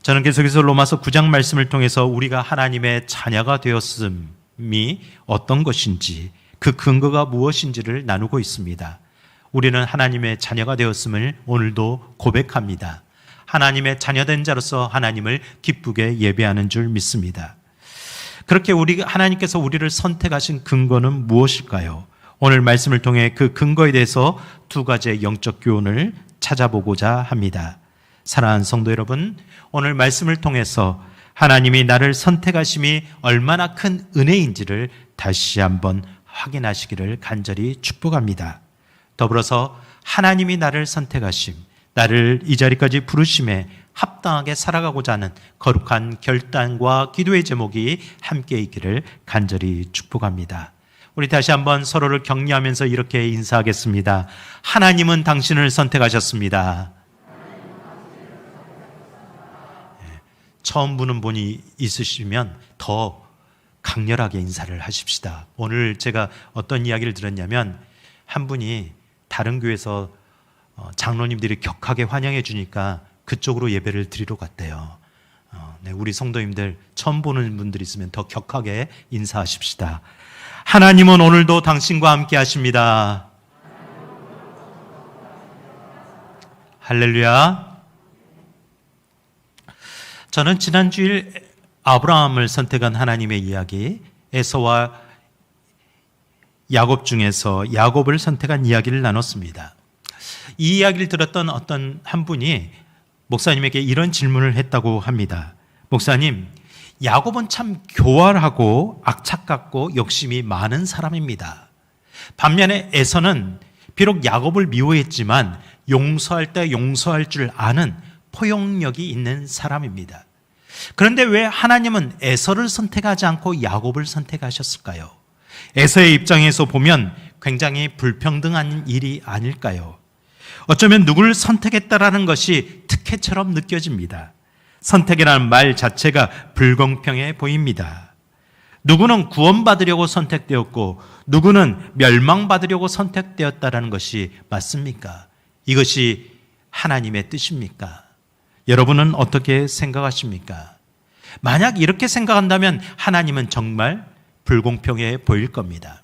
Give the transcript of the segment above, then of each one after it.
저는 계속해서 로마서 9장 말씀을 통해서 우리가 하나님의 자녀가 되었음이 어떤 것인지, 그 근거가 무엇인지를 나누고 있습니다. 우리는 하나님의 자녀가 되었음을 오늘도 고백합니다. 하나님의 자녀된 자로서 하나님을 기쁘게 예배하는 줄 믿습니다. 그렇게 하나님께서 우리를 선택하신 근거는 무엇일까요? 오늘 말씀을 통해 그 근거에 대해서 두 가지의 영적 교훈을 찾아보고자 합니다. 사랑하는 성도 여러분, 오늘 말씀을 통해서 하나님이 나를 선택하심이 얼마나 큰 은혜인지를 다시 한번 확인하시기를 간절히 축복합니다. 더불어서 하나님이 나를 선택하심, 나를 이 자리까지 부르심에 합당하게 살아가고자 하는 거룩한 결단과 기도의 제목이 함께 있기를 간절히 축복합니다. 우리 다시 한번 서로를 격려하면서 이렇게 인사하겠습니다. 하나님은 당신을 선택하셨습니다. 처음 보는 분이 있으시면 더 강렬하게 인사를 하십시다. 오늘 제가 어떤 이야기를 들었냐면 한 분이 다른 교회에서 장로님들이 격하게 환영해 주니까 그쪽으로 예배를 드리러 갔대요. 우리 성도님들 처음 보는 분들이 있으면 더 격하게 인사하십시다. 하나님은 오늘도 당신과 함께 하십니다. 할렐루야. 저는 지난 주일 아브라함을 선택한 하나님의 이야기, 에서와 야곱 중에서 야곱을 선택한 이야기를 나눴습니다. 이 이야기를 들었던 어떤 한 분이 목사님에게 이런 질문을 했다고 합니다. 목사님, 야곱은 참 교활하고 악착같고 욕심이 많은 사람입니다. 반면에 에서는 비록 야곱을 미워했지만 용서할 때 용서할 줄 아는 포용력이 있는 사람입니다. 그런데 왜 하나님은 에서를 선택하지 않고 야곱을 선택하셨을까요? 에서의 입장에서 보면 굉장히 불평등한 일이 아닐까요? 어쩌면 누구를 선택했다라는 것이 특혜처럼 느껴집니다. 선택이라는 말 자체가 불공평해 보입니다. 누구는 구원받으려고 선택되었고 누구는 멸망받으려고 선택되었다라는 것이 맞습니까? 이것이 하나님의 뜻입니까? 여러분은 어떻게 생각하십니까? 만약 이렇게 생각한다면 하나님은 정말 불공평해 보일 겁니다.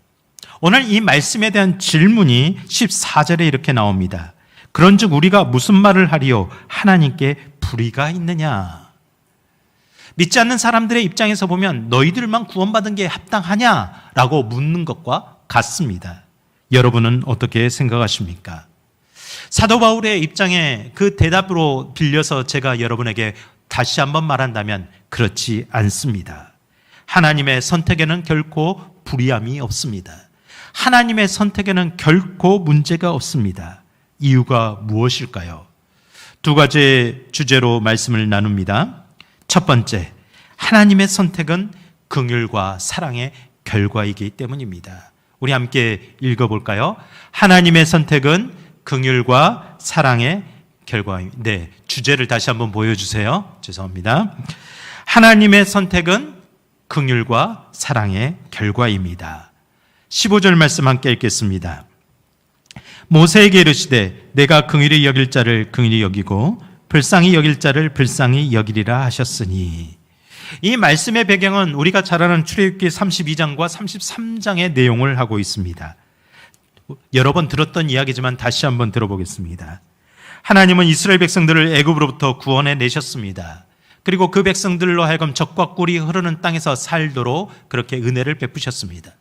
오늘 이 말씀에 대한 질문이 14절에 이렇게 나옵니다. 그런즉 우리가 무슨 말을 하리요? 하나님께 불의가 있느냐? 믿지 않는 사람들의 입장에서 보면 너희들만 구원받은 게 합당하냐라고 묻는 것과 같습니다. 여러분은 어떻게 생각하십니까? 사도 바울의 입장에 그 대답으로 빌려서 제가 여러분에게 다시 한번 말한다면 그렇지 않습니다. 하나님의 선택에는 결코 불의함이 없습니다. 하나님의 선택에는 결코 문제가 없습니다. 이유가 무엇일까요? 두 가지 주제로 말씀을 나눕니다. 첫 번째, 하나님의 선택은 긍휼과 사랑의 결과이기 때문입니다. 우리 함께 읽어볼까요? 하나님의 선택은 긍휼과 사랑의 결과입니다. 네, 주제를 다시 한번 보여주세요. 죄송합니다. 하나님의 선택은 긍휼과 사랑의 결과입니다. 15절 말씀 함께 읽겠습니다. 모세에게 이르시되 내가 긍휼히 여길 자를 긍휼히 여기고 불쌍히 여길 자를 불쌍히 여기리라 하셨으니, 이 말씀의 배경은 우리가 잘 아는 출애굽기 32장과 33장의 내용을 하고 있습니다. 여러 번 들었던 이야기지만 다시 한번 들어보겠습니다. 하나님은 이스라엘 백성들을 애굽으로부터 구원해 내셨습니다. 그리고 그 백성들로 하여금 젖과 꿀이 흐르는 땅에서 살도록 그렇게 은혜를 베푸셨습니다.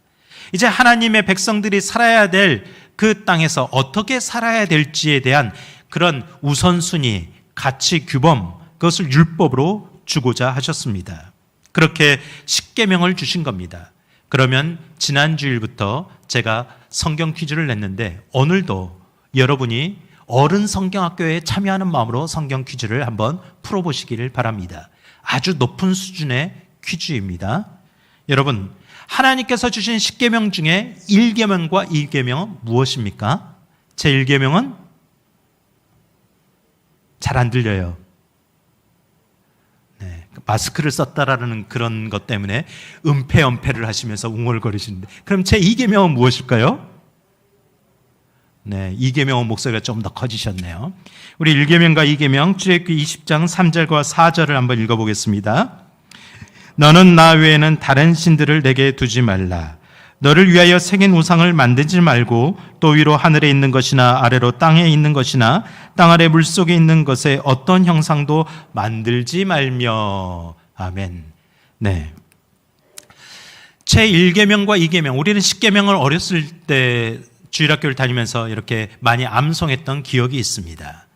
이제 하나님의 백성들이 살아야 될 그 땅에서 어떻게 살아야 될지에 대한 그런 우선순위, 가치 규범, 그것을 율법으로 주고자 하셨습니다. 그렇게 십계명을 주신 겁니다. 그러면 지난 주일부터 제가 성경 퀴즈를 냈는데 오늘도 여러분이 어른 성경학교에 참여하는 마음으로 성경 퀴즈를 한번 풀어보시기를 바랍니다. 아주 높은 수준의 퀴즈입니다. 여러분, 하나님께서 주신 십계명 중에 1계명과 2계명은 무엇입니까? 제 1계명은 잘 안 들려요. 네, 마스크를 썼다라는 그런 것 때문에 은폐를 하시면서 웅얼거리시는데, 그럼 제 2계명은 무엇일까요? 네, 이계명 목소리가 좀 더 커지셨네요. 우리 1계명과 2계명 출애굽기 20장 3절과 4절을 한번 읽어보겠습니다. 너는 나 외에는 다른 신들을 내게 두지 말라. 너를 위하여 새긴 우상을 만들지 말고 또 위로 하늘에 있는 것이나 아래로 땅에 있는 것이나 땅 아래 물속에 있는 것에 어떤 형상도 만들지 말며. 아멘. 네. 제 1계명과 2계명, 우리는 10계명을 어렸을 때 주일학교를 다니면서 이렇게 많이 암송했던 기억이 있습니다.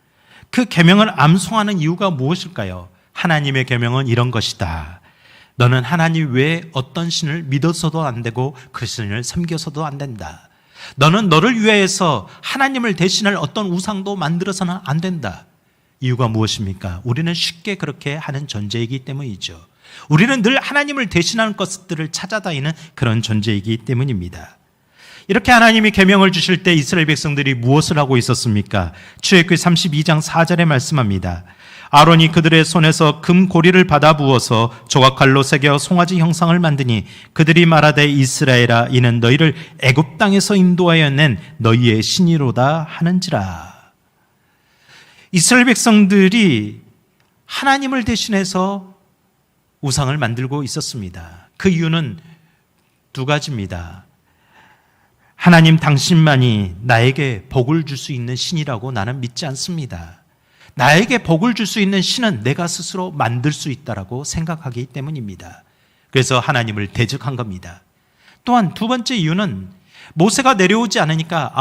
그 계명을 암송하는 이유가 무엇일까요? 하나님의 계명은 이런 것이다. 너는 하나님 외에 어떤 신을 믿어서도 안 되고 그 신을 섬겨서도 안 된다. 너는 너를 위해서 하나님을 대신할 어떤 우상도 만들어서는 안 된다. 이유가 무엇입니까? 우리는 쉽게 그렇게 하는 존재이기 때문이죠. 우리는 늘 하나님을 대신하는 것들을 찾아다니는 그런 존재이기 때문입니다. 이렇게 하나님이 계명을 주실 때 이스라엘 백성들이 무엇을 하고 있었습니까? 출애굽기 32장 4절에 말씀합니다. 아론이 그들의 손에서 금 고리를 받아 부어서 조각칼로 새겨 송아지 형상을 만드니 그들이 말하되 이스라엘아 이는 너희를 애굽 땅에서 인도하여 낸 너희의 신이로다 하는지라. 이스라엘 백성들이 하나님을 대신해서 우상을 만들고 있었습니다. 그 이유는 두 가지입니다. 하나님 당신만이 나에게 복을 줄 수 있는 신이라고 나는 믿지 않습니다. 나에게 복을 줄 수 있는 신은 내가 스스로 만들 수 있다라고 생각하기 때문입니다. 그래서 하나님을 대적한 겁니다. 또한 두 번째 이유는 모세가 내려오지 않으니까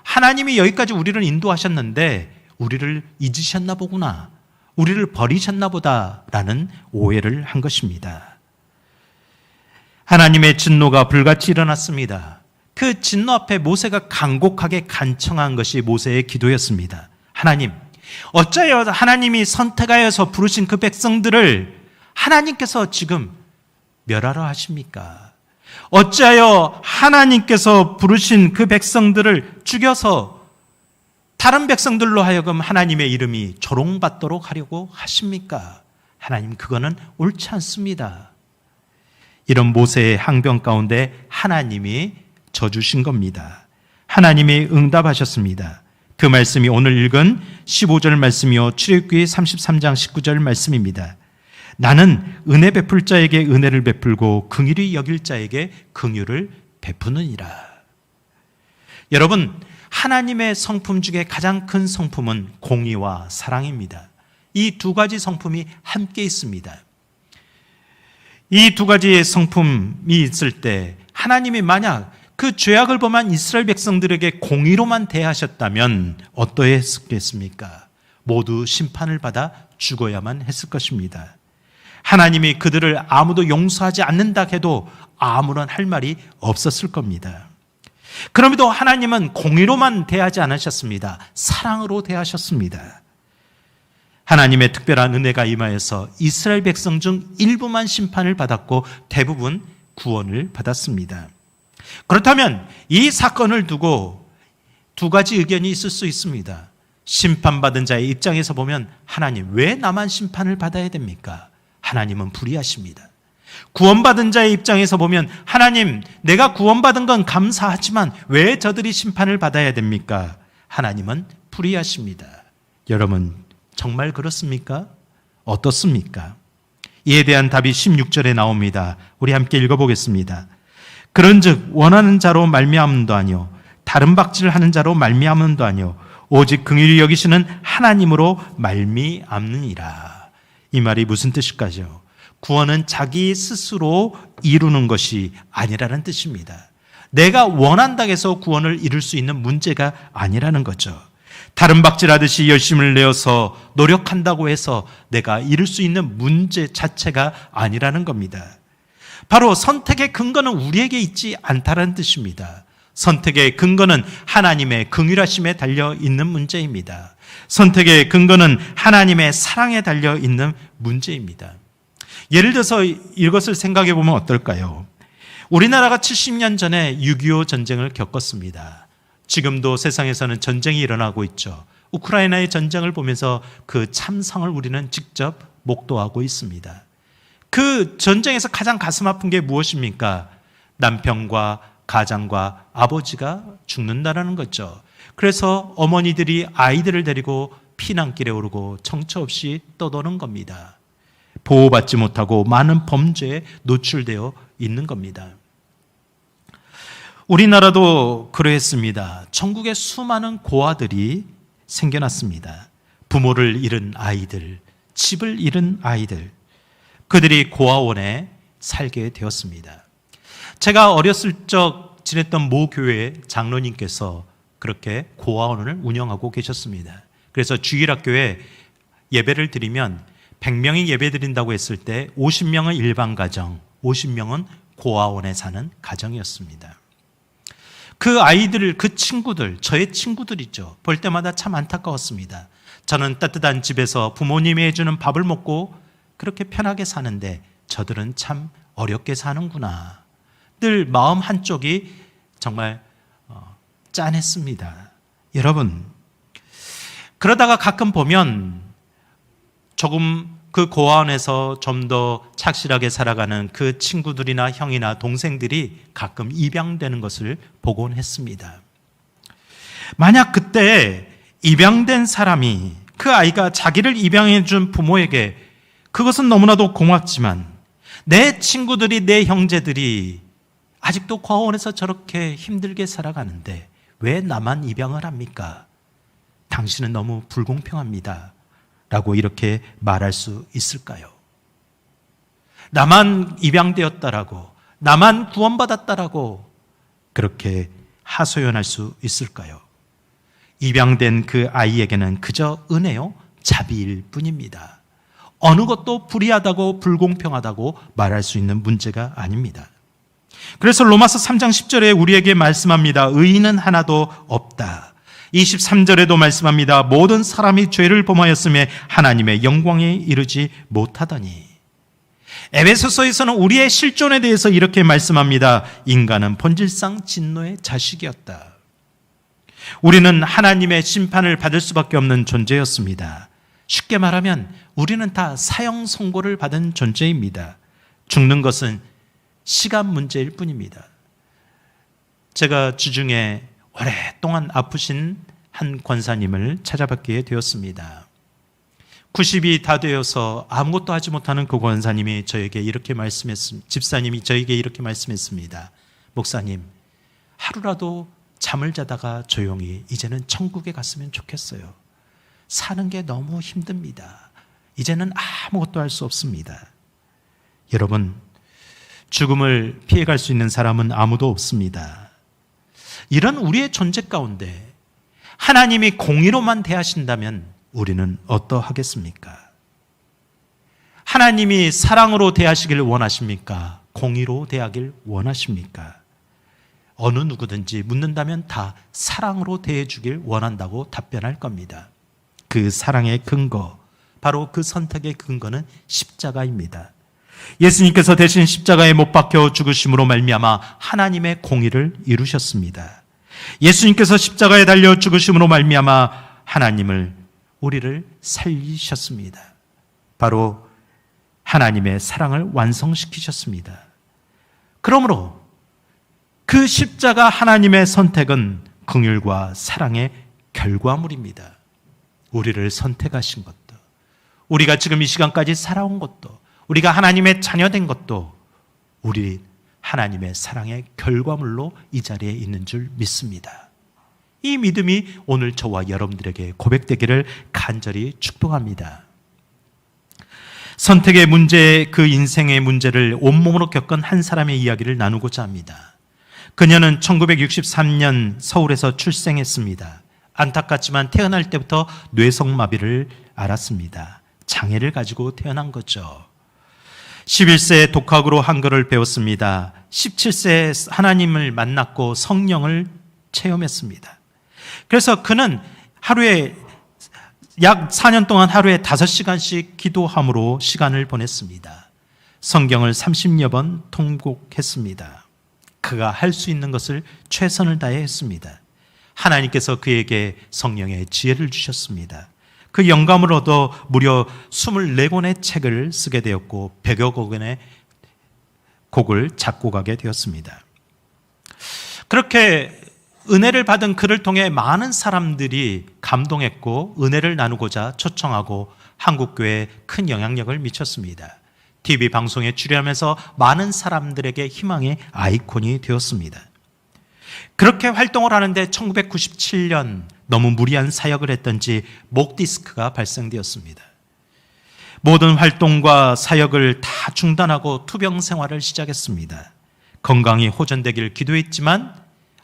하나님이 여기까지 우리를 인도하셨는데 우리를 잊으셨나 보구나, 우리를 버리셨나 보다라는 오해를 한 것입니다. 하나님의 진노가 불같이 일어났습니다. 그 진노 앞에 모세가 간곡하게 간청한 것이 모세의 기도였습니다. 하나님, 어찌하여 하나님이 선택하여서 부르신 그 백성들을 하나님께서 지금 멸하러 하십니까? 어찌하여 하나님께서 부르신 그 백성들을 죽여서 다른 백성들로 하여금 하나님의 이름이 조롱받도록 하려고 하십니까? 하나님, 그거는 옳지 않습니다. 이런 모세의 항변 가운데 하나님이 져주신 겁니다. 하나님이 응답하셨습니다. 그 말씀이 오늘 읽은 15절 말씀이요 출애굽기 33장 19절 말씀입니다. 나는 은혜 베풀 자에게 은혜를 베풀고 긍휼히 여길 자에게 긍휼을 베푸느니라. 여러분, 하나님의 성품 중에 가장 큰 성품은 공의와 사랑입니다. 이 두 가지 성품이 함께 있습니다. 이 두 가지의 성품이 있을 때 하나님이 만약 그 죄악을 범한 이스라엘 백성들에게 공의로만 대하셨다면 어떠했겠습니까? 모두 심판을 받아 죽어야만 했을 것입니다. 하나님이 그들을 아무도 용서하지 않는다 해도 아무런 할 말이 없었을 겁니다. 그럼에도 하나님은 공의로만 대하지 않으셨습니다. 사랑으로 대하셨습니다. 하나님의 특별한 은혜가 임하여서 이스라엘 백성 중 일부만 심판을 받았고 대부분 구원을 받았습니다. 그렇다면 이 사건을 두고 두 가지 의견이 있을 수 있습니다. 심판받은 자의 입장에서 보면 하나님, 왜 나만 심판을 받아야 됩니까? 하나님은 불의하십니다. 구원받은 자의 입장에서 보면 하나님, 내가 구원받은 건 감사하지만 왜 저들이 심판을 받아야 됩니까? 하나님은 불의하십니다. 여러분, 정말 그렇습니까? 어떻습니까? 이에 대한 답이 16절에 나옵니다. 우리 함께 읽어보겠습니다. 그런즉 원하는 자로 말미암음도 아니요 다른 박질을 하는 자로 말미암음도 아니요 오직 긍휼히 여기시는 하나님으로 말미암느니라. 이 말이 무슨 뜻일까요? 구원은 자기 스스로 이루는 것이 아니라는 뜻입니다. 내가 원한다고 해서 구원을 이룰 수 있는 문제가 아니라는 거죠. 다른 박질하듯이 열심을 내어서 노력한다고 해서 내가 이룰 수 있는 문제 자체가 아니라는 겁니다. 바로 선택의 근거는 우리에게 있지 않다는 뜻입니다. 선택의 근거는 하나님의 긍휼하심에 달려 있는 문제입니다. 선택의 근거는 하나님의 사랑에 달려 있는 문제입니다. 예를 들어서 이것을 생각해 보면 어떨까요? 우리나라가 70년 전에 6.25 전쟁을 겪었습니다. 지금도 세상에서는 전쟁이 일어나고 있죠. 우크라이나의 전쟁을 보면서 그 참상을 우리는 직접 목도하고 있습니다. 그 전쟁에서 가장 가슴 아픈 게 무엇입니까? 남편과 가장과 아버지가 죽는다라는 거죠. 그래서 어머니들이 아이들을 데리고 피난길에 오르고 정처 없이 떠도는 겁니다. 보호받지 못하고 많은 범죄에 노출되어 있는 겁니다. 우리나라도 그러했습니다. 천국에 수많은 고아들이 생겨났습니다. 부모를 잃은 아이들, 집을 잃은 아이들, 그들이 고아원에 살게 되었습니다. 제가 어렸을 적 지냈던 모 교회 장로님께서 그렇게 고아원을 운영하고 계셨습니다. 그래서 주일학교에 예배를 드리면 100명이 예배 드린다고 했을 때 50명은 일반 가정, 50명은 고아원에 사는 가정이었습니다. 그 아이들, 그 친구들, 저의 친구들이죠. 볼 때마다 참 안타까웠습니다. 저는 따뜻한 집에서 부모님이 해주는 밥을 먹고 그렇게 편하게 사는데 저들은 참 어렵게 사는구나. 늘 마음 한쪽이 정말 짠했습니다. 여러분, 그러다가 가끔 보면 조금 그 고아원에서 좀 더 착실하게 살아가는 그 친구들이나 형이나 동생들이 가끔 입양되는 것을 보곤 했습니다. 만약 그때 입양된 사람이, 그 아이가 자기를 입양해 준 부모에게 그것은 너무나도 고맙지만 내 친구들이, 내 형제들이 아직도 고아원에서 저렇게 힘들게 살아가는데 왜 나만 입양을 합니까? 당신은 너무 불공평합니다. 라고 이렇게 말할 수 있을까요? 나만 입양되었다라고, 나만 구원받았다라고 그렇게 하소연할 수 있을까요? 입양된 그 아이에게는 그저 은혜요, 자비일 뿐입니다. 어느 것도 불의하다고 불공평하다고 말할 수 있는 문제가 아닙니다. 그래서 로마서 3장 10절에 우리에게 말씀합니다. 의인은 하나도 없다. 23절에도 말씀합니다. 모든 사람이 죄를 범하였음에 하나님의 영광에 이르지 못하더니. 에베소서에서는 우리의 실존에 대해서 이렇게 말씀합니다. 인간은 본질상 진노의 자식이었다. 우리는 하나님의 심판을 받을 수밖에 없는 존재였습니다. 쉽게 말하면 우리는 다 사형 선고를 받은 존재입니다. 죽는 것은 시간 문제일 뿐입니다. 제가 주중에 오랫동안 아프신 한 권사님을 찾아뵙게 되었습니다. 90이 다 되어서 아무것도 하지 못하는 그 권사님이 저에게 이렇게 말씀했습니다. 집사님이 저에게 이렇게 말씀했습니다. 목사님, 하루라도 잠을 자다가 조용히 이제는 천국에 갔으면 좋겠어요. 사는 게 너무 힘듭니다. 이제는 아무것도 할 수 없습니다. 여러분, 죽음을 피해갈 수 있는 사람은 아무도 없습니다. 이런 우리의 존재 가운데 하나님이 공의로만 대하신다면 우리는 어떠하겠습니까? 하나님이 사랑으로 대하시길 원하십니까? 공의로 대하길 원하십니까? 어느 누구든지 묻는다면 다 사랑으로 대해주길 원한다고 답변할 겁니다. 그 사랑의 근거, 바로 그 선택의 근거는 십자가입니다. 예수님께서 대신 십자가에 못 박혀 죽으심으로 말미암아 하나님의 공의를 이루셨습니다. 예수님께서 십자가에 달려 죽으심으로 말미암아 우리를 살리셨습니다. 바로 하나님의 사랑을 완성시키셨습니다. 그러므로 그 십자가 하나님의 선택은 긍휼과 사랑의 결과물입니다. 우리를 선택하신 것도, 우리가 지금 이 시간까지 살아온 것도, 우리가 하나님의 자녀된 것도 우리 하나님의 사랑의 결과물로 이 자리에 있는 줄 믿습니다. 이 믿음이 오늘 저와 여러분들에게 고백되기를 간절히 축복합니다. 선택의 문제, 그 인생의 문제를 온몸으로 겪은 한 사람의 이야기를 나누고자 합니다. 그녀는 1963년 서울에서 출생했습니다. 안타깝지만 태어날 때부터 뇌성마비를 앓았습니다. 장애를 가지고 태어난 거죠. 11세에 독학으로 한글을 배웠습니다. 17세에 하나님을 만났고 성령을 체험했습니다. 그래서 그는 하루에 약 4년 동안 하루에 5시간씩 기도함으로 시간을 보냈습니다. 성경을 30여 번 통곡했습니다. 그가 할 수 있는 것을 최선을 다해 했습니다. 하나님께서 그에게 성령의 지혜를 주셨습니다. 그 영감을 얻어 무려 24권의 책을 쓰게 되었고 100여 권의 곡을 작곡하게 되었습니다. 그렇게 은혜를 받은 그를 통해 많은 사람들이 감동했고 은혜를 나누고자 초청하고 한국교회에 큰 영향력을 미쳤습니다. TV 방송에 출연하면서 많은 사람들에게 희망의 아이콘이 되었습니다. 그렇게 활동을 하는데 1997년 너무 무리한 사역을 했던지 목 디스크가 발생되었습니다. 모든 활동과 사역을 다 중단하고 투병 생활을 시작했습니다. 건강이 호전되길 기도했지만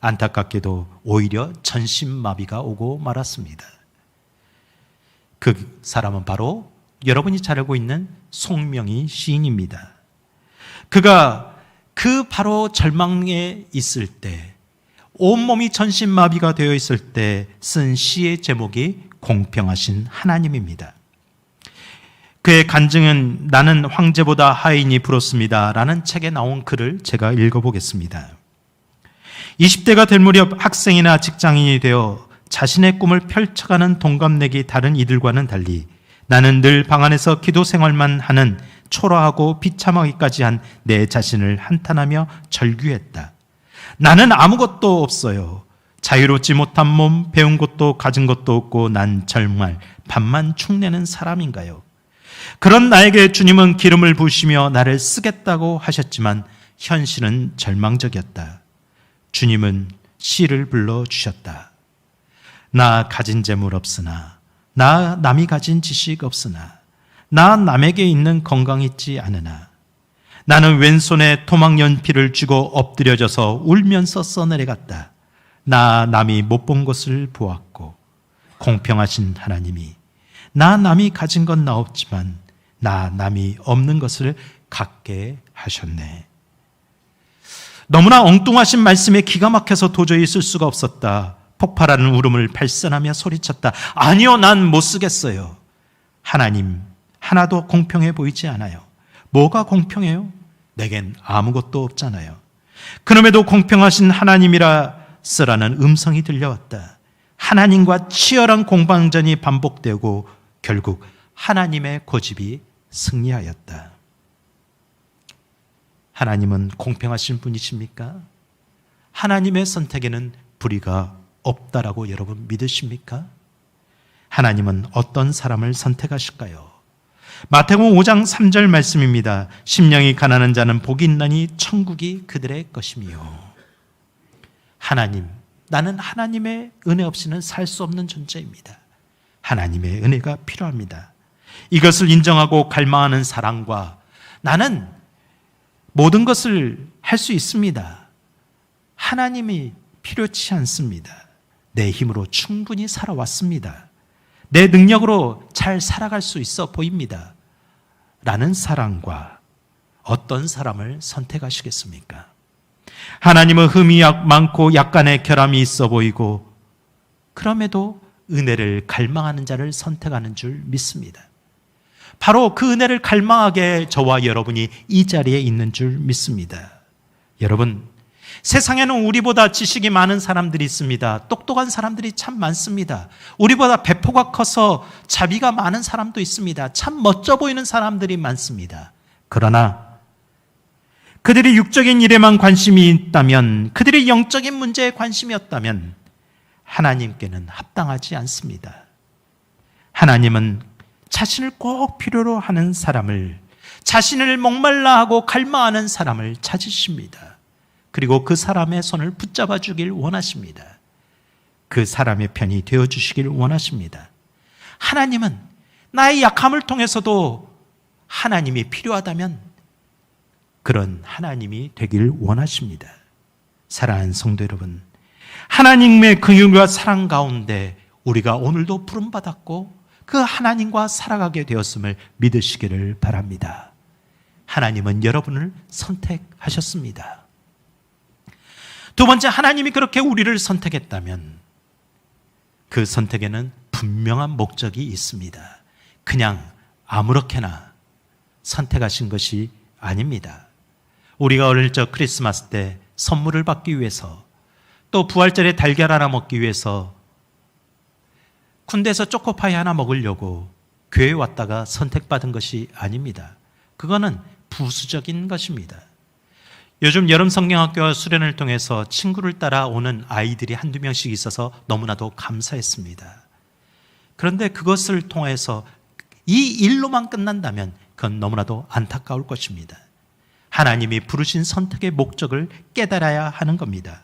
안타깝게도 오히려 전신마비가 오고 말았습니다. 그 사람은 바로 여러분이 잘 알고 있는 송명희 시인입니다. 그가 그 바로 절망에 있을 때, 온몸이 전신마비가 되어 있을 때 쓴 시의 제목이 공평하신 하나님입니다. 그의 간증은 나는 황제보다 하인이 부럽습니다 라는 책에 나온 글을 제가 읽어보겠습니다. 20대가 될 무렵 학생이나 직장인이 되어 자신의 꿈을 펼쳐가는 동갑내기 다른 이들과는 달리 나는 늘 방 안에서 기도 생활만 하는 초라하고 비참하기까지 한 내 자신을 한탄하며 절규했다. 나는 아무것도 없어요. 자유롭지 못한 몸, 배운 것도 가진 것도 없고 난 정말 밥만 축내는 사람인가요? 그런 나에게 주님은 기름을 부으시며 나를 쓰겠다고 하셨지만 현실은 절망적이었다. 주님은 시를 불러주셨다. 나 가진 재물 없으나, 나 남이 가진 지식 없으나, 나 남에게 있는 건강 있지 않으나, 나는 왼손에 토막연필을 쥐고 엎드려져서 울면서 써내려갔다. 나 남이 못 본 것을 보았고, 공평하신 하나님이 나 남이 가진 건 나 없지만 나 남이 없는 것을 갖게 하셨네. 너무나 엉뚱하신 말씀에 기가 막혀서 도저히 쓸 수가 없었다. 폭발하는 울음을 발산하며 소리쳤다. 아니요, 난 못 쓰겠어요. 하나님, 하나도 공평해 보이지 않아요. 뭐가 공평해요? 내겐 아무것도 없잖아요. 그럼에도 공평하신 하나님이라 쓰라는 음성이 들려왔다. 하나님과 치열한 공방전이 반복되고 결국 하나님의 고집이 승리하였다. 하나님은 공평하신 분이십니까? 하나님의 선택에는 불의가 없다라고 여러분 믿으십니까? 하나님은 어떤 사람을 선택하실까요? 마태복음 5장 3절 말씀입니다. 심령이 가난한 자는 복이 있나니 천국이 그들의 것이며. 하나님, 나는 하나님의 은혜 없이는 살 수 없는 존재입니다. 하나님의 은혜가 필요합니다. 이것을 인정하고 갈망하는 사랑과 나는 모든 것을 할 수 있습니다. 하나님이 필요치 않습니다. 내 힘으로 충분히 살아왔습니다. 내 능력으로 잘 살아갈 수 있어 보입니다. 라는 사랑과 어떤 사람을 선택하시겠습니까? 하나님은 흠이 많고 약간의 결함이 있어 보이고 그럼에도 은혜를 갈망하는 자를 선택하는 줄 믿습니다. 바로 그 은혜를 갈망하게 저와 여러분이 이 자리에 있는 줄 믿습니다. 여러분, 세상에는 우리보다 지식이 많은 사람들이 있습니다. 똑똑한 사람들이 참 많습니다. 우리보다 배포가 커서 자비가 많은 사람도 있습니다. 참 멋져 보이는 사람들이 많습니다. 그러나 그들이 육적인 일에만 관심이 있다면, 그들이 영적인 문제에 관심이었다면 하나님께는 합당하지 않습니다. 하나님은 자신을 꼭 필요로 하는 사람을, 자신을 목말라 하고 갈망하는 사람을 찾으십니다. 그리고 그 사람의 손을 붙잡아 주길 원하십니다. 그 사람의 편이 되어 주시길 원하십니다. 하나님은 나의 약함을 통해서도 하나님이 필요하다면 그런 하나님이 되길 원하십니다. 사랑하는 성도 여러분, 하나님의 긍휼과 사랑 가운데 우리가 오늘도 부름받았고 그 하나님과 살아가게 되었음을 믿으시기를 바랍니다. 하나님은 여러분을 선택하셨습니다. 두 번째, 하나님이 그렇게 우리를 선택했다면 그 선택에는 분명한 목적이 있습니다. 그냥 아무렇게나 선택하신 것이 아닙니다. 우리가 어릴 적 크리스마스 때 선물을 받기 위해서, 또 부활절에 달걀 하나 먹기 위해서 군대에서 초코파이 하나 먹으려고 교회에 왔다가 선택받은 것이 아닙니다. 그거는 부수적인 것입니다. 요즘 여름 성경학교 수련을 통해서 친구를 따라오는 아이들이 한두 명씩 있어서 너무나도 감사했습니다. 그런데 그것을 통해서 이 일로만 끝난다면 그건 너무나도 안타까울 것입니다. 하나님이 부르신 선택의 목적을 깨달아야 하는 겁니다.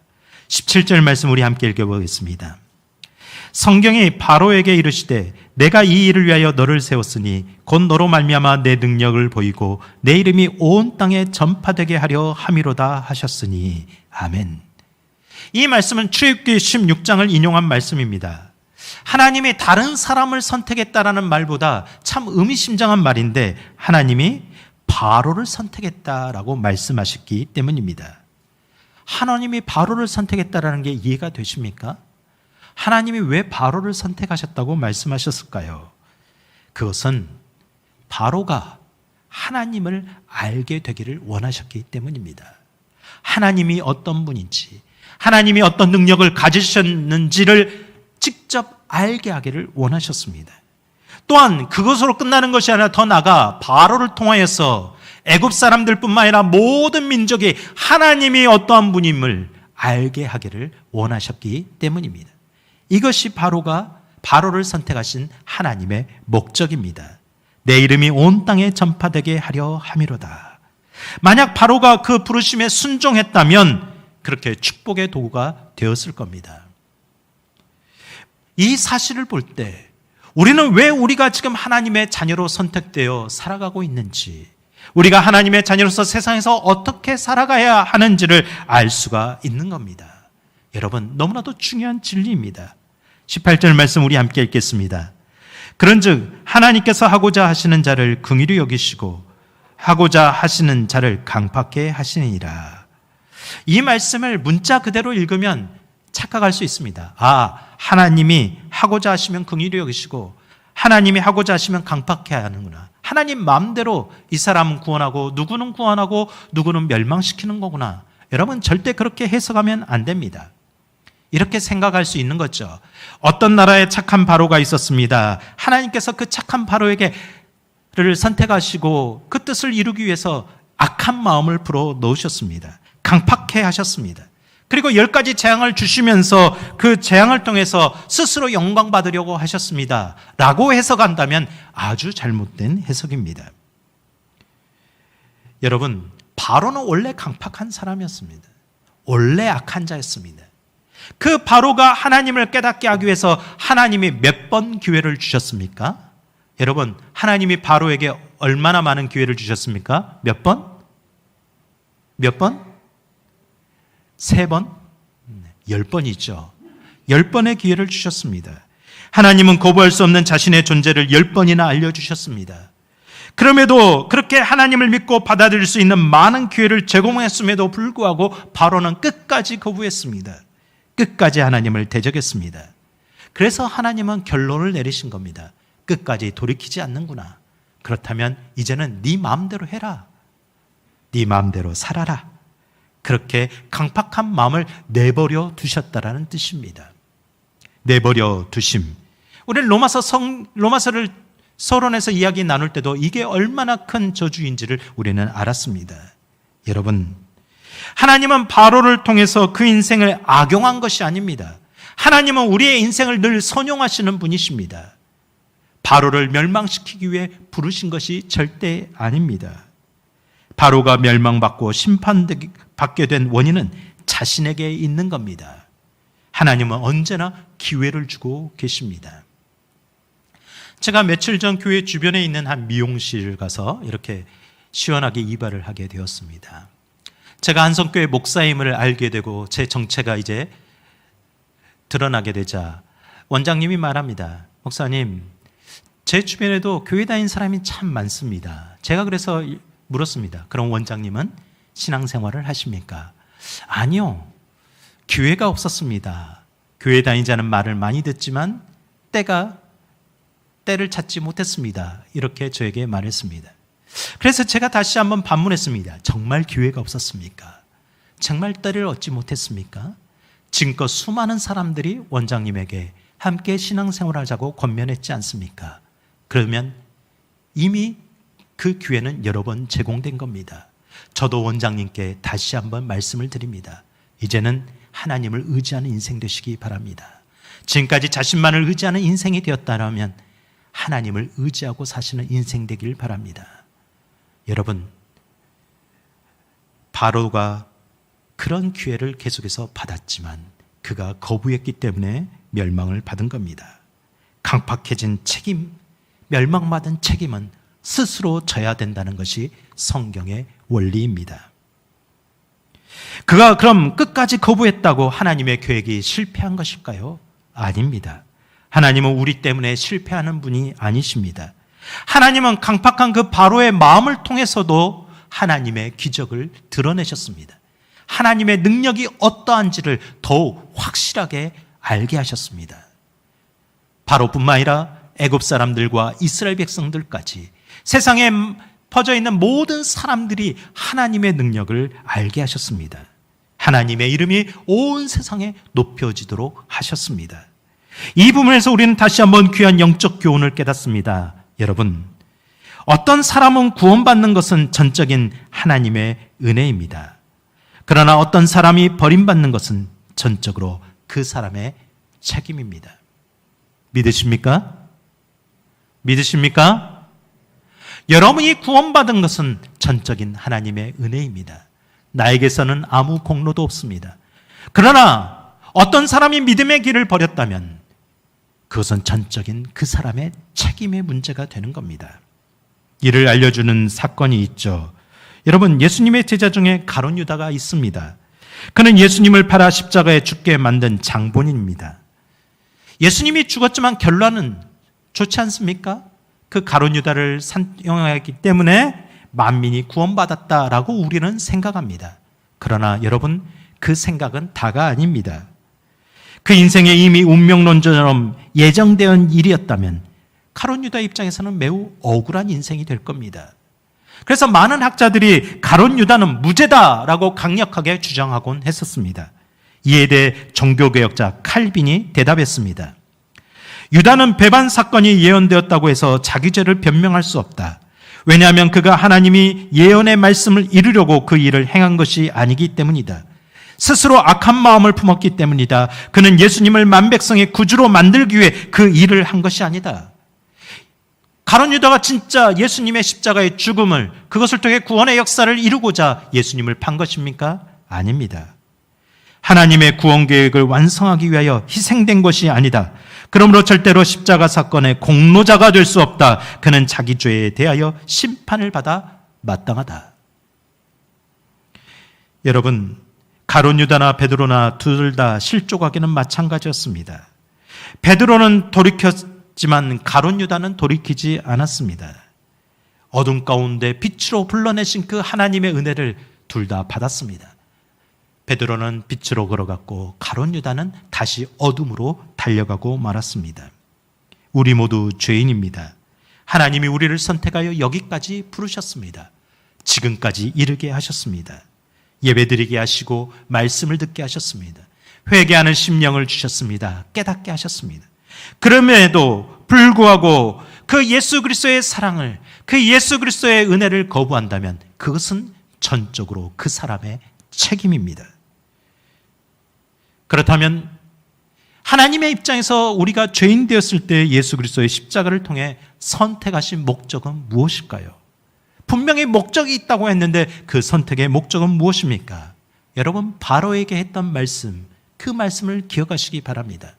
17절 말씀 우리 함께 읽어보겠습니다. 성경이 바로에게 이르시되 내가 이 일을 위하여 너를 세웠으니 곧 너로 말미암아 내 능력을 보이고 내 이름이 온 땅에 전파되게 하려 함이로다 하셨으니 아멘. 이 말씀은 출애굽기 16장을 인용한 말씀입니다. 하나님이 다른 사람을 선택했다라는 말보다 참 의미심장한 말인데 하나님이 바로를 선택했다라고 말씀하셨기 때문입니다. 하나님이 바로를 선택했다라는 게 이해가 되십니까? 하나님이 왜 바로를 선택하셨다고 말씀하셨을까요? 그것은 바로가 하나님을 알게 되기를 원하셨기 때문입니다. 하나님이 어떤 분인지, 하나님이 어떤 능력을 가지셨는지를 직접 알게 하기를 원하셨습니다. 또한 그것으로 끝나는 것이 아니라 더 나아가 바로를 통하여서 애굽 사람들뿐만 아니라 모든 민족이 하나님이 어떠한 분임을 알게 하기를 원하셨기 때문입니다. 이것이 바로를 선택하신 하나님의 목적입니다. 내 이름이 온 땅에 전파되게 하려 함이로다. 만약 바로가 그 부르심에 순종했다면 그렇게 축복의 도구가 되었을 겁니다. 이 사실을 볼 때 우리는 왜 우리가 지금 하나님의 자녀로 선택되어 살아가고 있는지, 우리가 하나님의 자녀로서 세상에서 어떻게 살아가야 하는지를 알 수가 있는 겁니다. 여러분, 너무나도 중요한 진리입니다. 18절 말씀 우리 함께 읽겠습니다. 그런즉 하나님께서 하고자 하시는 자를 긍휼히 여기시고 하고자 하시는 자를 강팍해 하시니라. 이 말씀을 문자 그대로 읽으면 착각할 수 있습니다. 하나님이 하고자 하시면 긍휼히 여기시고 하나님이 하고자 하시면 강팍해 하는구나. 하나님 마음대로 이 사람은 구원하고 누구는 구원하고 누구는 멸망시키는 거구나. 여러분, 절대 그렇게 해석하면 안 됩니다. 이렇게 생각할 수 있는 거죠. 어떤 나라에 착한 바로가 있었습니다. 하나님께서 그 착한 바로에게를 선택하시고 그 뜻을 이루기 위해서 악한 마음을 불어 넣으셨습니다. 강팍해 하셨습니다. 그리고 10가지 재앙을 주시면서 그 재앙을 통해서 스스로 영광 받으려고 하셨습니다. 라고 해석한다면 아주 잘못된 해석입니다. 여러분, 바로는 원래 강팍한 사람이었습니다. 원래 악한 자였습니다. 그 바로가 하나님을 깨닫게 하기 위해서 하나님이 몇 번 기회를 주셨습니까? 여러분, 하나님이 바로에게 얼마나 많은 기회를 주셨습니까? 몇 번? 몇 번? 3번? 10번이죠. 10번의 기회를 주셨습니다. 하나님은 거부할 수 없는 자신의 존재를 10번이나 알려주셨습니다. 그럼에도 그렇게 하나님을 믿고 받아들일 수 있는 많은 기회를 제공했음에도 불구하고 바로는 끝까지 거부했습니다. 끝까지 하나님을 대적했습니다. 그래서 하나님은 결론을 내리신 겁니다. 끝까지 돌이키지 않는구나. 그렇다면 이제는 네 마음대로 해라. 네 마음대로 살아라. 그렇게 강팍한 마음을 내버려 두셨다라는 뜻입니다. 내버려 두심. 우리는 로마서를 서론에서 이야기 나눌 때도 이게 얼마나 큰 저주인지를 우리는 알았습니다. 여러분, 하나님은 바로를 통해서 그 인생을 악용한 것이 아닙니다. 하나님은 우리의 인생을 늘 선용하시는 분이십니다. 바로를 멸망시키기 위해 부르신 것이 절대 아닙니다. 바로가 멸망받고 심판받게 된 원인은 자신에게 있는 겁니다. 하나님은 언제나 기회를 주고 계십니다. 제가 며칠 전 교회 주변에 있는 한 미용실을 가서 이렇게 시원하게 이발을 하게 되었습니다. 제가 한성교회 목사임을 알게 되고 제 정체가 이제 드러나게 되자 원장님이 말합니다. 목사님, 제 주변에도 교회 다니는 사람이 참 많습니다. 제가 그래서 물었습니다. 그럼 원장님은 신앙생활을 하십니까? 아니요. 기회가 없었습니다. 교회 다니자는 말을 많이 듣지만 때를 찾지 못했습니다. 이렇게 저에게 말했습니다. 그래서 제가 다시 한번 반문했습니다. 정말 기회가 없었습니까? 정말 때를 얻지 못했습니까? 지금껏 수많은 사람들이 원장님에게 함께 신앙생활하자고 권면했지 않습니까? 그러면 이미 그 기회는 여러 번 제공된 겁니다. 저도 원장님께 다시 한번 말씀을 드립니다. 이제는 하나님을 의지하는 인생 되시기 바랍니다. 지금까지 자신만을 의지하는 인생이 되었다면 하나님을 의지하고 사시는 인생 되길 바랍니다. 여러분, 바로가 그런 기회를 계속해서 받았지만 그가 거부했기 때문에 멸망을 받은 겁니다. 강팍해진 책임, 멸망받은 책임은 스스로 져야 된다는 것이 성경의 원리입니다. 그가 그럼 끝까지 거부했다고 하나님의 계획이 실패한 것일까요? 아닙니다. 하나님은 우리 때문에 실패하는 분이 아니십니다. 하나님은 강팍한 그 바로의 마음을 통해서도 하나님의 기적을 드러내셨습니다. 하나님의 능력이 어떠한지를 더욱 확실하게 알게 하셨습니다. 바로뿐만 아니라 애굽 사람들과 이스라엘 백성들까지 세상에 퍼져 있는 모든 사람들이 하나님의 능력을 알게 하셨습니다. 하나님의 이름이 온 세상에 높여지도록 하셨습니다. 이 부분에서 우리는 다시 한번 귀한 영적 교훈을 깨닫습니다. 여러분, 어떤 사람은 구원받는 것은 전적인 하나님의 은혜입니다. 그러나 어떤 사람이 버림받는 것은 전적으로 그 사람의 책임입니다. 믿으십니까? 믿으십니까? 여러분이 구원받은 것은 전적인 하나님의 은혜입니다. 나에게서는 아무 공로도 없습니다. 그러나 어떤 사람이 믿음의 길을 버렸다면 그것은 전적인 그 사람의 책임의 문제가 되는 겁니다. 이를 알려주는 사건이 있죠. 여러분, 예수님의 제자 중에 가룟 유다가 있습니다. 그는 예수님을 팔아 십자가에 죽게 만든 장본인입니다. 예수님이 죽었지만 결론은 좋지 않습니까? 그 가룟 유다를 산용하였기 때문에 만민이 구원받았다라고 우리는 생각합니다. 그러나 여러분, 그 생각은 다가 아닙니다. 그 인생에 이미 운명론처럼 예정된 일이었다면 가룟 유다 입장에서는 매우 억울한 인생이 될 겁니다. 그래서 많은 학자들이 가룟 유다는 무죄다라고 강력하게 주장하곤 했었습니다. 이에 대해 종교개혁자 칼빈이 대답했습니다. 유다는 배반 사건이 예언되었다고 해서 자기 죄를 변명할 수 없다. 왜냐하면 그가 하나님이 예언의 말씀을 이루려고 그 일을 행한 것이 아니기 때문이다. 스스로 악한 마음을 품었기 때문이다. 그는 예수님을 만백성의 구주로 만들기 위해 그 일을 한 것이 아니다. 가룟 유다가 진짜 예수님의 십자가의 죽음을, 그것을 통해 구원의 역사를 이루고자 예수님을 판 것입니까? 아닙니다. 하나님의 구원 계획을 완성하기 위하여 희생된 것이 아니다. 그러므로 절대로 십자가 사건의 공로자가 될 수 없다. 그는 자기 죄에 대하여 심판을 받아 마땅하다. 여러분, 가룟 유다나 베드로나 둘 다 실족하기는 마찬가지였습니다. 베드로는 돌이켰지만 가룟 유다는 돌이키지 않았습니다. 어둠 가운데 빛으로 불러내신 그 하나님의 은혜를 둘 다 받았습니다. 베드로는 빛으로 걸어갔고 가룟 유다는 다시 어둠으로 달려가고 말았습니다. 우리 모두 죄인입니다. 하나님이 우리를 선택하여 여기까지 부르셨습니다. 지금까지 이르게 하셨습니다. 예배드리게 하시고 말씀을 듣게 하셨습니다. 회개하는 심령을 주셨습니다. 깨닫게 하셨습니다. 그럼에도 불구하고 그 예수 그리스도의 사랑을, 그 예수 그리스도의 은혜를 거부한다면 그것은 전적으로 그 사람의 책임입니다. 그렇다면 하나님의 입장에서 우리가 죄인 되었을 때 예수 그리스도의 십자가를 통해 선택하신 목적은 무엇일까요? 분명히 목적이 있다고 했는데 그 선택의 목적은 무엇입니까? 여러분, 바로에게 했던 말씀, 그 말씀을 기억하시기 바랍니다.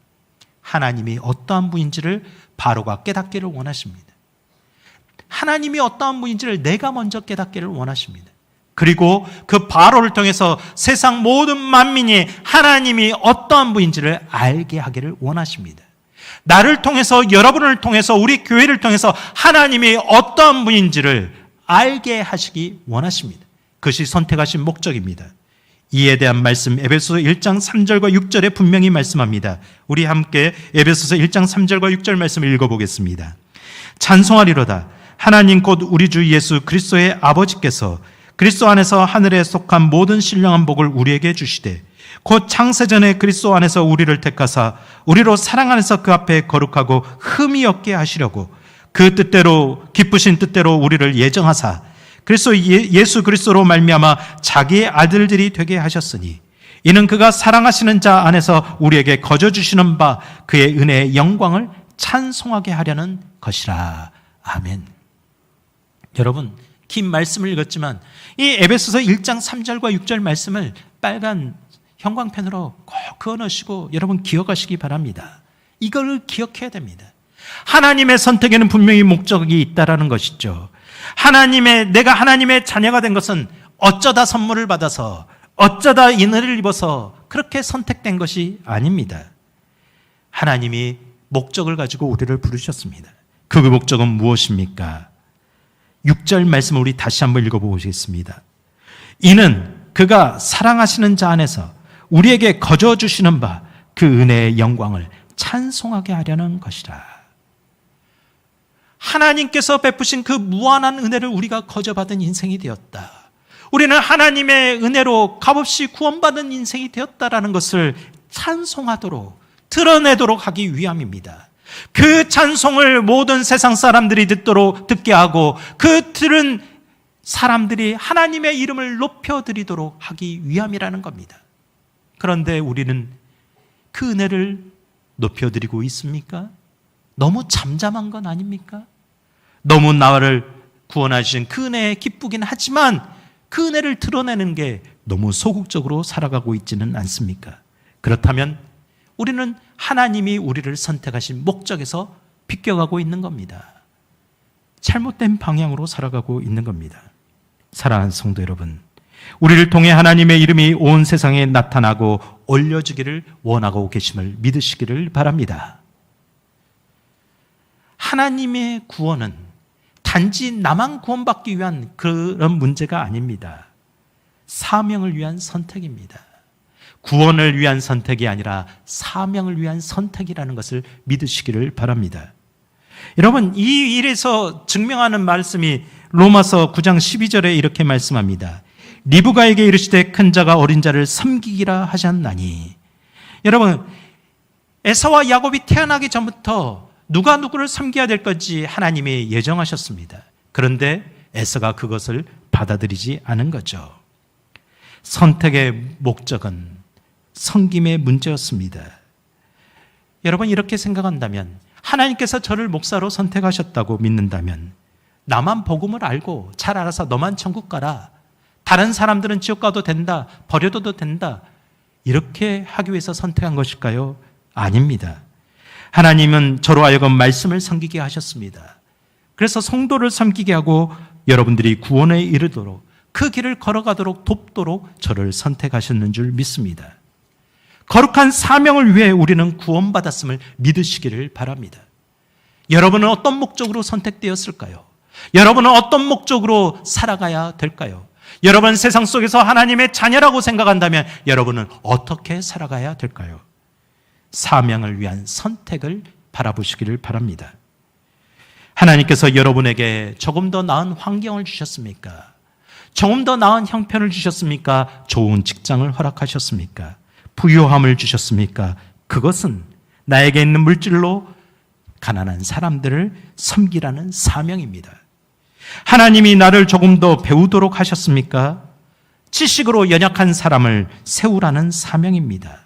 하나님이 어떠한 분인지를 바로가 깨닫기를 원하십니다. 하나님이 어떠한 분인지를 내가 먼저 깨닫기를 원하십니다. 그리고 그 바로를 통해서 세상 모든 만민이 하나님이 어떠한 분인지를 알게 하기를 원하십니다. 나를 통해서, 여러분을 통해서, 우리 교회를 통해서 하나님이 어떠한 분인지를 알게 하시기 원하십니다. 그것이 선택하신 목적입니다. 이에 대한 말씀 에베소서 1장 3절과 6절에 분명히 말씀합니다. 우리 함께 에베소서 1장 3절과 6절 말씀을 읽어보겠습니다. 찬송하리로다. 하나님 곧 우리 주 예수 그리스도의 아버지께서 그리스도 안에서 하늘에 속한 모든 신령한 복을 우리에게 주시되 곧 창세전에 그리스도 안에서 우리를 택하사 우리로 사랑 안에서 그 앞에 거룩하고 흠이 없게 하시려고 그 뜻대로, 기쁘신 뜻대로 우리를 예정하사 예수 그리스도로 말미암아 자기의 아들들이 되게 하셨으니 이는 그가 사랑하시는 자 안에서 우리에게 거저 주시는 바 그의 은혜의 영광을 찬송하게 하려는 것이라. 아멘. 여러분, 긴 말씀을 읽었지만 이 에베소서 1장 3절과 6절 말씀을 빨간 형광펜으로 꼭 그어놓으시고 여러분 기억하시기 바랍니다. 이걸 기억해야 됩니다. 하나님의 선택에는 분명히 목적이 있다라는 것이죠. 내가 하나님의 자녀가 된 것은 어쩌다 선물을 받아서 어쩌다 인을 입어서 그렇게 선택된 것이 아닙니다. 하나님이 목적을 가지고 우리를 부르셨습니다. 그 목적은 무엇입니까? 6절 말씀을 우리 다시 한번 읽어보겠습니다. 이는 그가 사랑하시는 자 안에서 우리에게 거저 주시는 바 그 은혜의 영광을 찬송하게 하려는 것이라. 하나님께서 베푸신 그 무한한 은혜를 우리가 거저 받은 인생이 되었다. 우리는 하나님의 은혜로 값없이 구원받은 인생이 되었다라는 것을 찬송하도록 드러내도록 하기 위함입니다. 그 찬송을 모든 세상 사람들이 듣게 하고 그 들은 사람들이 하나님의 이름을 높여드리도록 하기 위함이라는 겁니다. 그런데 우리는 그 은혜를 높여드리고 있습니까? 너무 잠잠한 건 아닙니까? 너무 나를 구원하신 그 은혜에 기쁘긴 하지만 그 은혜를 드러내는 게 너무 소극적으로 살아가고 있지는 않습니까? 그렇다면 우리는 하나님이 우리를 선택하신 목적에서 비껴가고 있는 겁니다. 잘못된 방향으로 살아가고 있는 겁니다. 사랑하는 성도 여러분, 우리를 통해 하나님의 이름이 온 세상에 나타나고 올려지기를 원하고 계심을 믿으시기를 바랍니다. 하나님의 구원은 단지 나만 구원받기 위한 그런 문제가 아닙니다. 사명을 위한 선택입니다. 구원을 위한 선택이 아니라 사명을 위한 선택이라는 것을 믿으시기를 바랍니다. 여러분, 이 일에서 증명하는 말씀이 로마서 9장 12절에 이렇게 말씀합니다. 리브가에게 이르시되 큰 자가 어린 자를 섬기기라 하셨나니. 여러분, 에사와 야곱이 태어나기 전부터 누가 누구를 섬겨야 될 건지 하나님이 예정하셨습니다. 그런데 에사가 그것을 받아들이지 않은 거죠. 선택의 목적은 섬김의 문제였습니다. 여러분, 이렇게 생각한다면, 하나님께서 저를 목사로 선택하셨다고 믿는다면 나만 복음을 알고 잘 알아서 너만 천국 가라, 다른 사람들은 지옥 가도 된다, 버려둬도 된다, 이렇게 하기 위해서 선택한 것일까요? 아닙니다. 하나님은 저로 하여금 말씀을 섬기게 하셨습니다. 그래서 성도를 섬기게 하고 여러분들이 구원에 이르도록 그 길을 걸어가도록 돕도록 저를 선택하셨는 줄 믿습니다. 거룩한 사명을 위해 우리는 구원받았음을 믿으시기를 바랍니다. 여러분은 어떤 목적으로 선택되었을까요? 여러분은 어떤 목적으로 살아가야 될까요? 여러분 세상 속에서 하나님의 자녀라고 생각한다면 여러분은 어떻게 살아가야 될까요? 사명을 위한 선택을 바라보시기를 바랍니다. 하나님께서 여러분에게 조금 더 나은 환경을 주셨습니까? 조금 더 나은 형편을 주셨습니까? 좋은 직장을 허락하셨습니까? 부유함을 주셨습니까? 그것은 나에게 있는 물질로 가난한 사람들을 섬기라는 사명입니다. 하나님이 나를 조금 더 배우도록 하셨습니까? 지식으로 연약한 사람을 세우라는 사명입니다.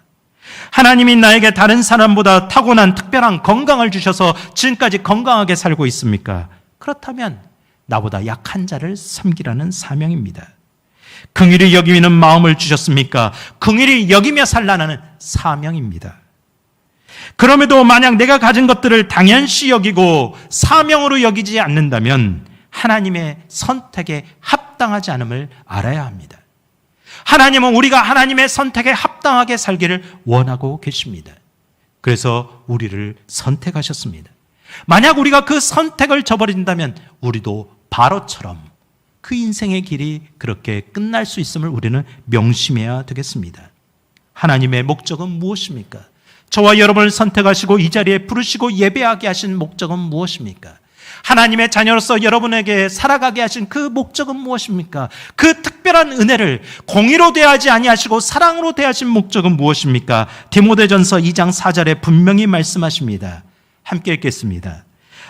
하나님이 나에게 다른 사람보다 타고난 특별한 건강을 주셔서 지금까지 건강하게 살고 있습니까? 그렇다면 나보다 약한 자를 섬기라는 사명입니다. 긍휼히 여기는 마음을 주셨습니까? 긍휼히 여기며 살라는 사명입니다. 그럼에도 만약 내가 가진 것들을 당연시 여기고 사명으로 여기지 않는다면 하나님의 선택에 합당하지 않음을 알아야 합니다. 하나님은 우리가 하나님의 선택에 합당하게 살기를 원하고 계십니다. 그래서 우리를 선택하셨습니다. 만약 우리가 그 선택을 저버린다면 우리도 바로처럼 그 인생의 길이 그렇게 끝날 수 있음을 우리는 명심해야 되겠습니다. 하나님의 목적은 무엇입니까? 저와 여러분을 선택하시고 이 자리에 부르시고 예배하게 하신 목적은 무엇입니까? 하나님의 자녀로서 여러분에게 살아가게 하신 그 목적은 무엇입니까? 그 특별한 은혜를 공의로 대하지 아니하시고 사랑으로 대하신 목적은 무엇입니까? 디모데전서 2장 4절에 분명히 말씀하십니다. 함께 읽겠습니다.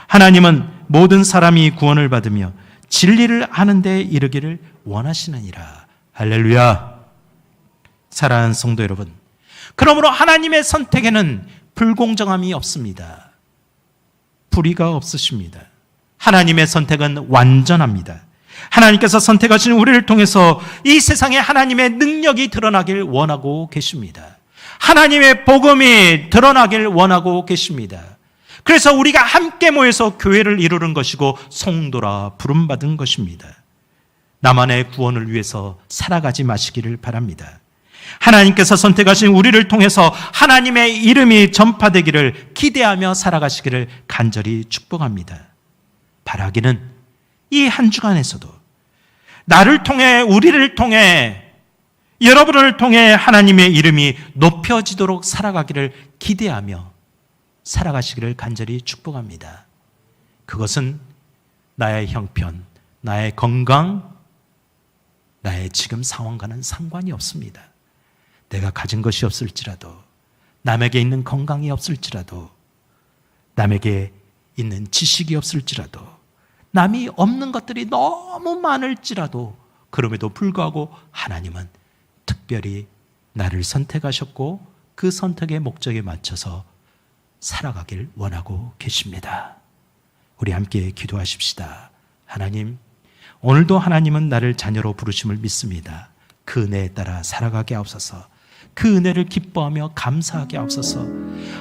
하나님은 모든 사람이 구원을 받으며 진리를 아는 데 이르기를 원하시느니라. 할렐루야. 사랑하는 성도 여러분, 그러므로 하나님의 선택에는 불공정함이 없습니다. 불의가 없으십니다. 하나님의 선택은 완전합니다. 하나님께서 선택하신 우리를 통해서 이 세상에 하나님의 능력이 드러나길 원하고 계십니다. 하나님의 복음이 드러나길 원하고 계십니다. 그래서 우리가 함께 모여서 교회를 이루는 것이고 성도라 부름받은 것입니다. 나만의 구원을 위해서 살아가지 마시기를 바랍니다. 하나님께서 선택하신 우리를 통해서 하나님의 이름이 전파되기를 기대하며 살아가시기를 간절히 축복합니다. 바라기는 이 한 주간에서도 나를 통해, 우리를 통해, 여러분을 통해 하나님의 이름이 높여지도록 살아가기를 기대하며 살아가시기를 간절히 축복합니다. 그것은 나의 형편, 나의 건강, 나의 지금 상황과는 상관이 없습니다. 내가 가진 것이 없을지라도, 남에게 있는 건강이 없을지라도, 남에게 있는 지식이 없을지라도, 남이 없는 것들이 너무 많을지라도, 그럼에도 불구하고 하나님은 특별히 나를 선택하셨고 그 선택의 목적에 맞춰서 살아가길 원하고 계십니다. 우리 함께 기도하십시다. 하나님, 오늘도 하나님은 나를 자녀로 부르심을 믿습니다. 그 은혜에 따라 살아가게 하옵소서. 그 은혜를 기뻐하며 감사하게 하옵소서.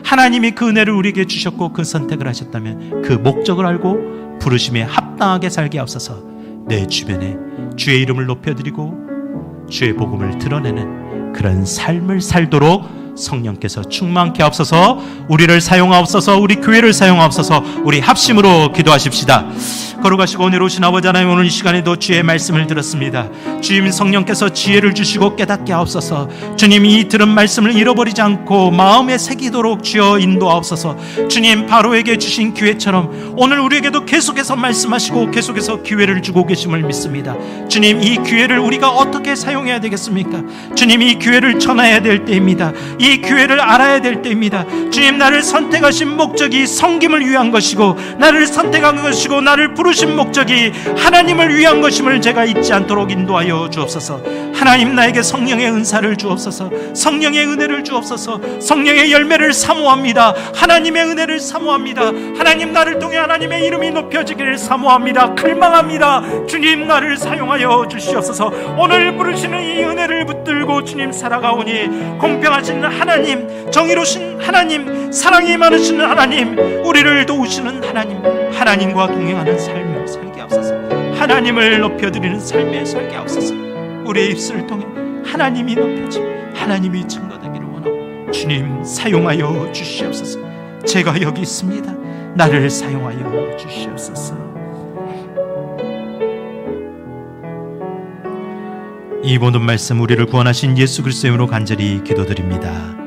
하나님이 그 은혜를 우리에게 주셨고 그 선택을 하셨다면 그 목적을 알고 부르심에 합당하게 살게 하옵소서. 내 주변에 주의 이름을 높여드리고 주의 복음을 드러내는 그런 삶을 살도록 성령께서 충만케 하옵소서. 우리를 사용하옵소서. 우리 교회를 사용하옵소서. 우리 합심으로 기도하십시다. 거룩하시고 은혜로우신 아버지 하나님, 오늘 이 시간에도 주의 말씀을 들었습니다. 주님, 성령께서 지혜를 주시고 깨닫게 하옵소서. 주님, 이 들은 말씀을 잃어버리지 않고 마음에 새기도록 주여 인도하옵소서. 주님, 바로에게 주신 기회처럼 오늘 우리에게도 계속해서 말씀하시고 계속해서 기회를 주고 계심을 믿습니다. 주님, 이 기회를 우리가 어떻게 사용해야 되겠습니까? 주님, 이 기회를 전해야 될 때입니다. 이 기회를 알아야 될 때입니다. 주님, 나를 선택하신 목적이 섬김을 위한 것이고, 나를 선택한 것이고, 나를 부르신 목적이 하나님을 위한 것임을 제가 잊지 않도록 인도하여 주옵소서. 하나님, 나에게 성령의 은사를 주옵소서. 성령의 은혜를 주옵소서. 성령의 열매를 사모합니다. 하나님의 은혜를 사모합니다. 하나님, 나를 통해 하나님의 이름이 높여지기를 사모합니다. 갈망합니다. 주님, 나를 사용하여 주시옵소서. 오늘 부르시는 이 은혜를 붙들고 주님 살아가오니, 공평하신 하나님, 정의로우신 하나님, 사랑이 많으신 하나님, 우리를 도우시는 하나님, 하나님과 동행하는 삶을 살게 하옵소서. 하나님을 높여드리는 삶에 살게 하옵소서. 우리의 입술을 통해 하나님이 높여지고 하나님이 증거되기를 원하고, 주님 사용하여 주시옵소서. 제가 여기 있습니다. 나를 사용하여 주시옵소서. 이 모든 말씀 우리를 구원하신 예수 그리스도의 이름으로 간절히 기도드립니다.